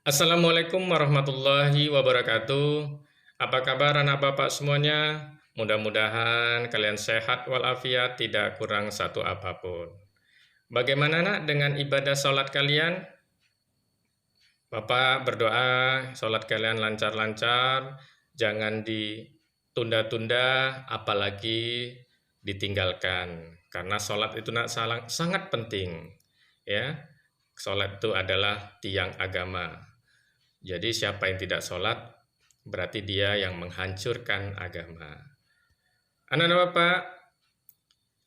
Assalamualaikum warahmatullahi wabarakatuh. Apa kabar anak bapak semuanya? Mudah-mudahan kalian sehat walafiat, tidak kurang satu apapun. Bagaimana nak dengan ibadah sholat kalian? Bapak berdoa sholat kalian lancar-lancar, jangan ditunda-tunda, apalagi ditinggalkan. Karena sholat itu nak sangat penting. Ya, sholat itu adalah tiang agama. Jadi siapa yang tidak sholat, berarti dia yang menghancurkan agama. Anak-anak Bapak,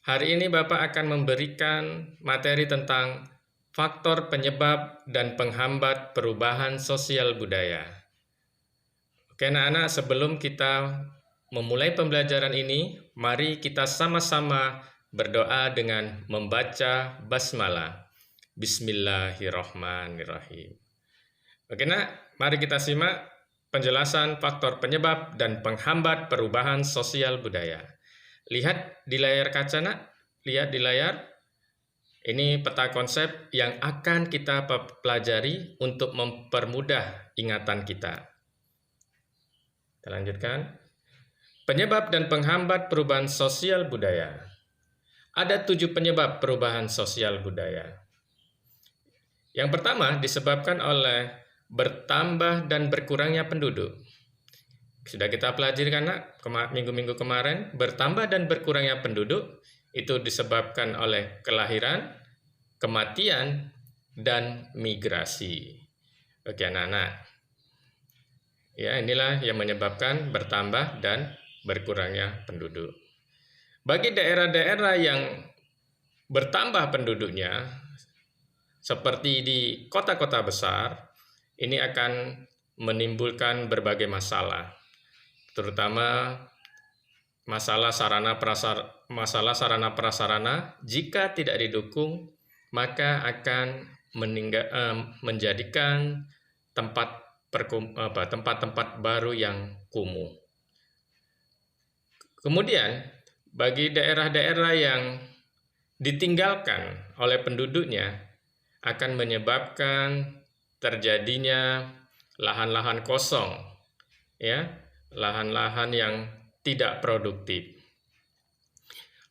hari ini Bapak akan memberikan materi tentang faktor penyebab dan penghambat perubahan sosial budaya. Oke anak-anak, sebelum kita memulai pembelajaran ini, mari kita sama-sama berdoa dengan membaca basmalah. Bismillahirrahmanirrahim. Oke nak, mari kita simak penjelasan faktor penyebab dan penghambat perubahan sosial budaya. Lihat di layar kaca nak, lihat di layar. Ini peta konsep yang akan kita pelajari untuk mempermudah ingatan kita. Kita lanjutkan. Penyebab dan penghambat perubahan sosial budaya. Ada 7 penyebab perubahan sosial budaya. Yang pertama disebabkan oleh bertambah dan berkurangnya penduduk. Sudah kita pelajari karena minggu-minggu kemarin, bertambah dan berkurangnya penduduk itu disebabkan oleh kelahiran, kematian, dan migrasi. Oke anak-anak, ya inilah yang menyebabkan bertambah dan berkurangnya penduduk. Bagi daerah-daerah yang bertambah penduduknya, seperti di kota-kota besar, ini akan menimbulkan berbagai masalah, terutama masalah sarana prasarana. Jika tidak didukung, maka akan menjadikan tempat-tempat baru yang kumuh. Kemudian, bagi daerah-daerah yang ditinggalkan oleh penduduknya, akan menyebabkan terjadinya lahan-lahan kosong, ya, lahan-lahan yang tidak produktif.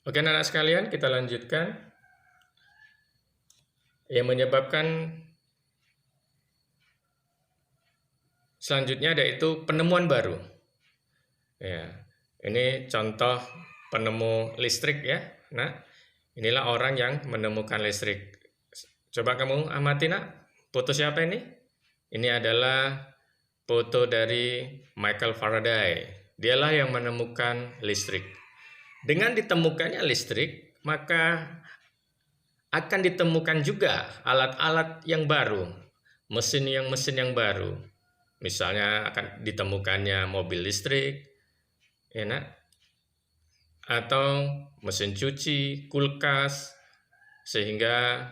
Oke anak-anak sekalian, kita lanjutkan. Yang menyebabkan selanjutnya yaitu penemuan baru. Ya, ini contoh penemu listrik ya. Nah, inilah orang yang menemukan listrik. Coba kamu amati nak, foto siapa ini? Ini adalah foto dari Michael Faraday. Dialah yang menemukan listrik. Dengan ditemukannya listrik, maka akan ditemukan juga alat-alat yang baru, mesin yang baru. Misalnya akan ditemukannya mobil listrik, ya nak? Atau mesin cuci, kulkas, sehingga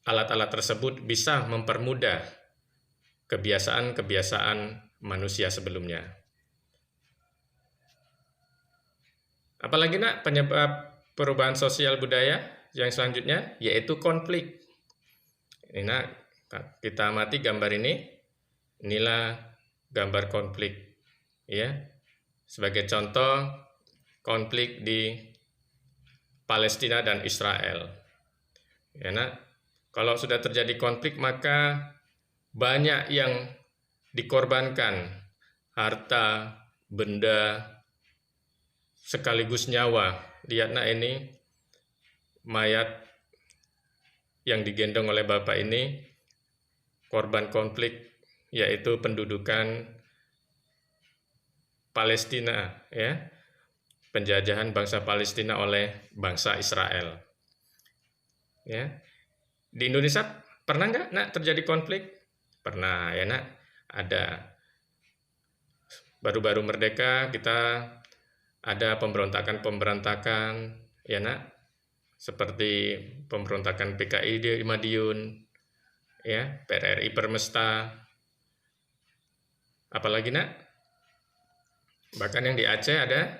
alat-alat tersebut bisa mempermudah kebiasaan-kebiasaan manusia sebelumnya. Apalagi nak penyebab perubahan sosial budaya yang selanjutnya yaitu konflik. Ini nak, kita amati gambar ini. Inilah gambar konflik ya. Sebagai contoh konflik di Palestina dan Israel. Ya nak, kalau sudah terjadi konflik maka banyak yang dikorbankan, harta, benda, sekaligus nyawa. Lihat nak, ini mayat yang digendong oleh bapak ini korban konflik, yaitu pendudukan Palestina ya. Penjajahan bangsa Palestina oleh bangsa Israel. Ya. Di Indonesia pernah nggak nak terjadi konflik? Pernah ya nak. Ada. Baru-baru merdeka kita ada pemberontakan ya nak. Seperti pemberontakan PKI di Madiun, ya, PRRI Permesta. Apalagi nak? Bahkan yang di Aceh ada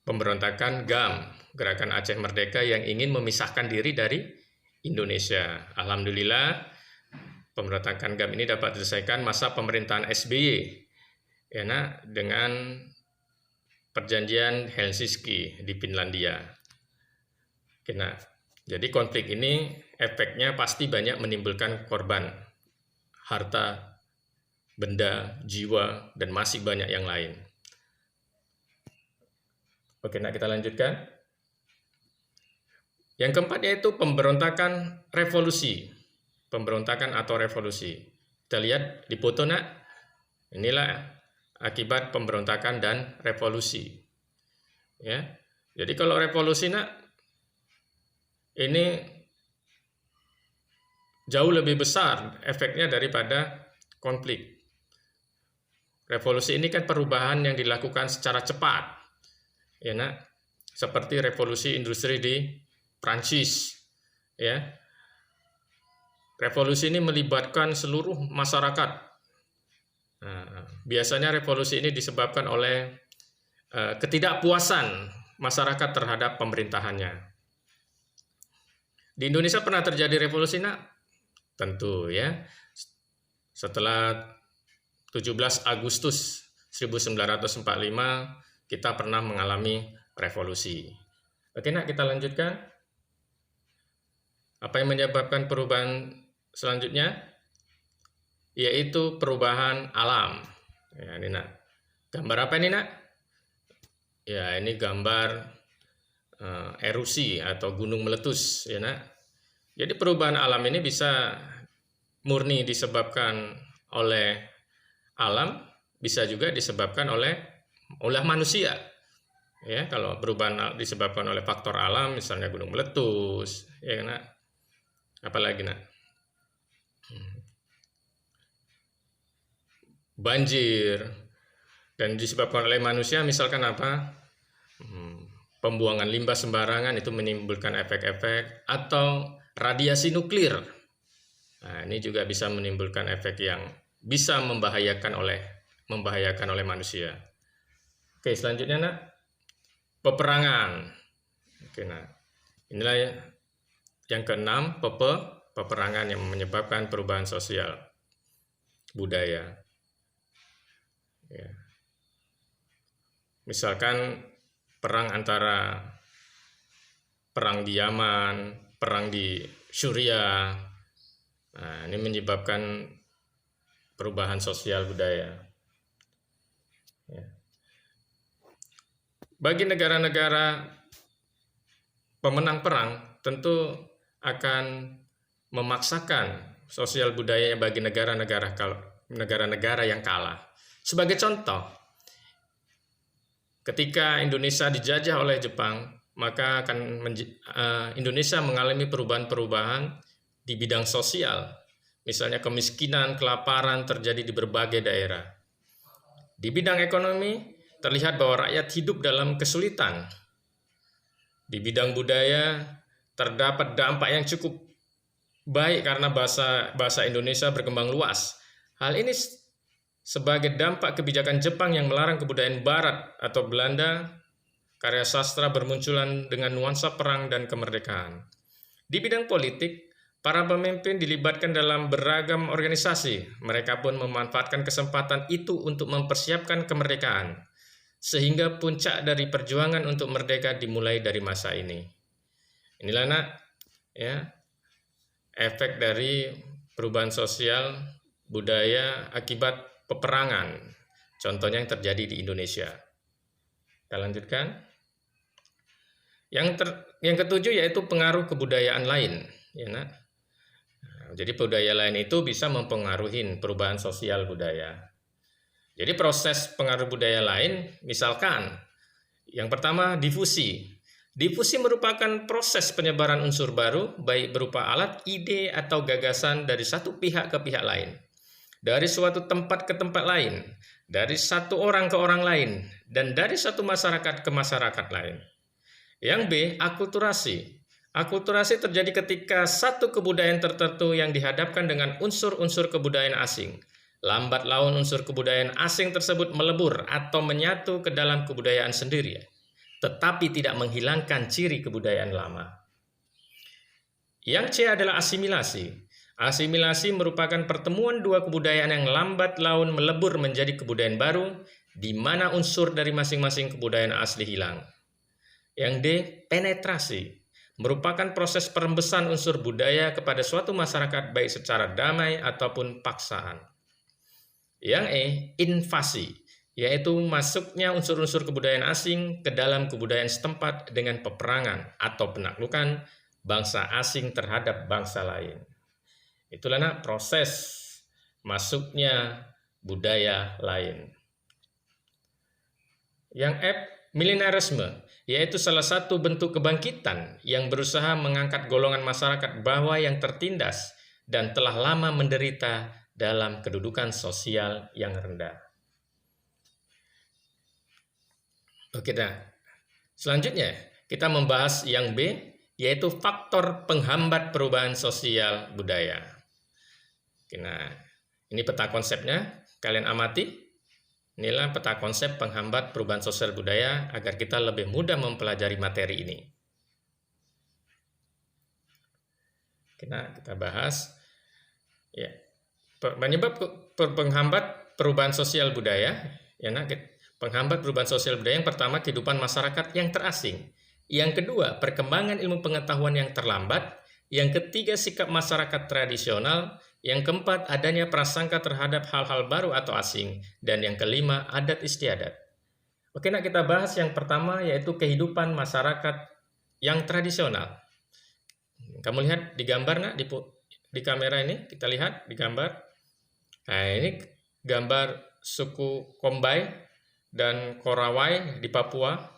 pemberontakan GAM, Gerakan Aceh Merdeka, yang ingin memisahkan diri dari Indonesia. Alhamdulillah Pemberontakan GAM ini dapat diselesaikan masa pemerintahan SBY, ya, nah, dengan perjanjian Helsinki di Finlandia. Oke, nah, jadi konflik ini efeknya pasti banyak menimbulkan korban, harta, benda, jiwa, dan masih banyak yang lain. Oke, nah kita lanjutkan. Yang keempat yaitu pemberontakan revolusi. Pemberontakan atau revolusi. Kita lihat di foto, nak. Inilah akibat pemberontakan dan revolusi. Ya. Jadi kalau revolusi, nak, ini jauh lebih besar efeknya daripada konflik. Revolusi ini kan perubahan yang dilakukan secara cepat. Ya, nak. Seperti revolusi industri di Prancis, ya. Revolusi ini melibatkan seluruh masyarakat. Nah, biasanya revolusi ini disebabkan oleh ketidakpuasan masyarakat terhadap pemerintahannya. Di Indonesia pernah terjadi revolusi, nak? Tentu, ya. Setelah 17 Agustus 1945 kita pernah mengalami revolusi. Oke, nak, kita lanjutkan. Apa yang menyebabkan perubahan selanjutnya? Yaitu perubahan alam. Ya, ini, nak. Gambar apa ini, nak? Ya, ini gambar erusi atau gunung meletus, ya, nak. Jadi perubahan alam ini bisa murni disebabkan oleh alam, bisa juga disebabkan oleh manusia. Ya, kalau perubahan disebabkan oleh faktor alam, misalnya gunung meletus, ya, nak. Apalagi, nak? Banjir. Dan disebabkan oleh manusia, misalkan apa? Pembuangan limbah sembarangan itu menimbulkan efek-efek, atau radiasi nuklir. Nah, ini juga bisa menimbulkan efek yang bisa membahayakan oleh manusia. Oke, selanjutnya, nak, peperangan. Oke, nah, inilah yang keenam, peperangan yang menyebabkan perubahan sosial budaya. Ya. Misalkan perang di Yaman, perang di Suriah. Nah, ini menyebabkan perubahan sosial budaya. Ya. Bagi negara-negara pemenang perang, tentu akan memaksakan sosial budayanya bagi negara-negara yang kalah. Sebagai contoh, ketika Indonesia dijajah oleh Jepang, maka Indonesia mengalami perubahan-perubahan di bidang sosial. Misalnya kemiskinan, kelaparan terjadi di berbagai daerah. Di bidang ekonomi, terlihat bahwa rakyat hidup dalam kesulitan. Di bidang budaya, terdapat dampak yang cukup baik karena bahasa Indonesia berkembang luas. Hal ini sebagai dampak kebijakan Jepang yang melarang kebudayaan Barat atau Belanda. Karya sastra bermunculan dengan nuansa perang dan kemerdekaan. Di bidang politik, para pemimpin dilibatkan dalam beragam organisasi. Mereka pun memanfaatkan kesempatan itu untuk mempersiapkan kemerdekaan. Sehingga puncak dari perjuangan untuk merdeka dimulai dari masa ini. Inilah, nak, ya, efek dari perubahan sosial budaya akibat peperangan. Contohnya yang terjadi di Indonesia. Kita lanjutkan. Yang ketujuh yaitu pengaruh kebudayaan lain. Ya, nak. Jadi budaya lain itu bisa mempengaruhi perubahan sosial budaya. Jadi proses pengaruh budaya lain, misalkan yang pertama difusi. Difusi merupakan proses penyebaran unsur baru, baik berupa alat, ide, atau gagasan dari satu pihak ke pihak lain, dari suatu tempat ke tempat lain, dari satu orang ke orang lain, dan dari satu masyarakat ke masyarakat lain. Yang B, akulturasi. Akulturasi terjadi ketika satu kebudayaan tertentu yang dihadapkan dengan unsur-unsur kebudayaan asing. Lambat laun unsur kebudayaan asing tersebut melebur atau menyatu ke dalam kebudayaan sendiri, tetapi tidak menghilangkan ciri kebudayaan lama. Yang C adalah asimilasi. Asimilasi merupakan pertemuan dua kebudayaan yang lambat laun melebur menjadi kebudayaan baru, di mana unsur dari masing-masing kebudayaan asli hilang. Yang D. Penetrasi merupakan proses perembesan unsur budaya kepada suatu masyarakat baik secara damai ataupun paksaan. Yang E. Invasi, yaitu masuknya unsur-unsur kebudayaan asing ke dalam kebudayaan setempat dengan peperangan atau penaklukan bangsa asing terhadap bangsa lain. Itulah proses masuknya budaya lain. Yang F. Milenarisme, yaitu salah satu bentuk kebangkitan yang berusaha mengangkat golongan masyarakat bawah yang tertindas dan telah lama menderita dalam kedudukan sosial yang rendah. Oke, selanjutnya kita membahas yang B, yaitu faktor penghambat perubahan sosial budaya. Oke, ini peta konsepnya, kalian amati. Inilah peta konsep penghambat perubahan sosial budaya agar kita lebih mudah mempelajari materi ini. Kita bahas ya, penyebab penghambat perubahan sosial budaya. Ya, penghambat perubahan sosial budaya yang pertama kehidupan masyarakat yang terasing. Yang kedua, perkembangan ilmu pengetahuan yang terlambat. Yang ketiga, sikap masyarakat tradisional. Yang keempat, adanya prasangka terhadap hal-hal baru atau asing. Dan yang kelima, adat istiadat. Oke, kita bahas yang pertama, yaitu kehidupan masyarakat yang tradisional. Kamu lihat di gambar, di kamera ini, kita lihat di gambar. Nah, ini gambar suku Kombay dan Korawai di Papua.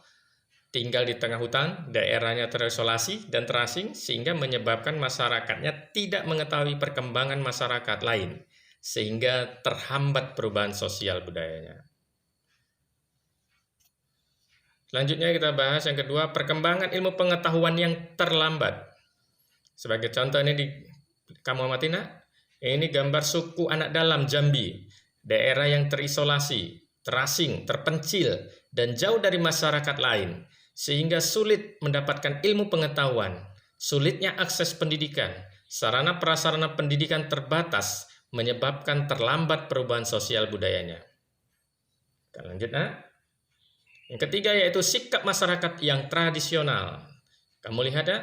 Tinggal di tengah hutan, daerahnya terisolasi dan terasing sehingga menyebabkan masyarakatnya tidak mengetahui perkembangan masyarakat lain sehingga terhambat perubahan sosial budayanya. Selanjutnya kita bahas yang kedua, perkembangan ilmu pengetahuan yang terlambat. Sebagai contoh ini kamu amati ini gambar suku anak dalam Jambi, daerah yang terisolasi, terasing, terpencil dan jauh dari masyarakat lain. Sehingga sulit mendapatkan ilmu pengetahuan, sulitnya akses pendidikan, sarana prasarana pendidikan terbatas, menyebabkan terlambat perubahan sosial budayanya. Kita lanjut. Yang ketiga yaitu sikap masyarakat yang tradisional. Kamu lihat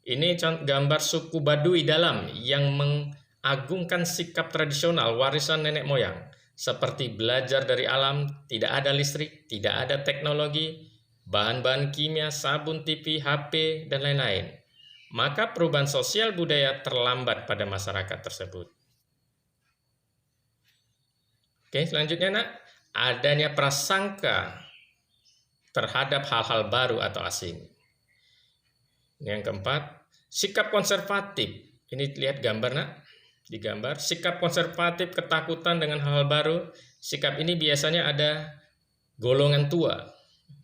ini gambar suku Baduy Dalam yang mengagungkan sikap tradisional warisan nenek moyang, seperti belajar dari alam, tidak ada listrik, tidak ada teknologi, bahan-bahan kimia, sabun, TV, HP, dan lain-lain. Maka perubahan sosial budaya terlambat pada masyarakat tersebut. Oke, selanjutnya adanya prasangka terhadap hal-hal baru atau asing. Yang keempat, sikap konservatif. Ini lihat gambar di gambar, sikap konservatif, ketakutan dengan hal-hal baru. Sikap ini biasanya ada golongan tua.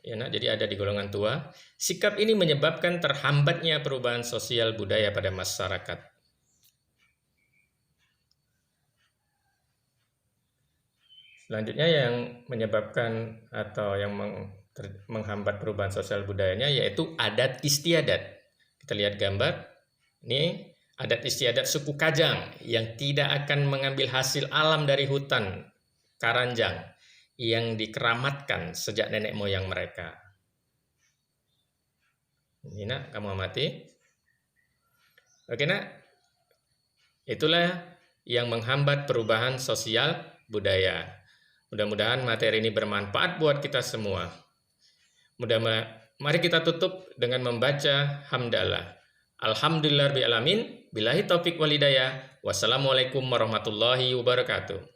Ya, jadi ada di golongan tua. Sikap ini menyebabkan terhambatnya perubahan sosial budaya pada masyarakat. Selanjutnya yang menyebabkan atau yang menghambat perubahan sosial budayanya yaitu adat istiadat. Kita lihat gambar. Ini adat istiadat suku Kajang yang tidak akan mengambil hasil alam dari hutan Karanjang yang dikeramatkan sejak nenek moyang mereka. Ini kamu amati. Oke itulah yang menghambat perubahan sosial budaya. Mudah-mudahan materi ini bermanfaat buat kita semua. Mari kita tutup dengan membaca hamdalah. Alhamdulillahirabbil alamin. Billahi taufik wal hidayah. Wassalamualaikum warahmatullahi wabarakatuh.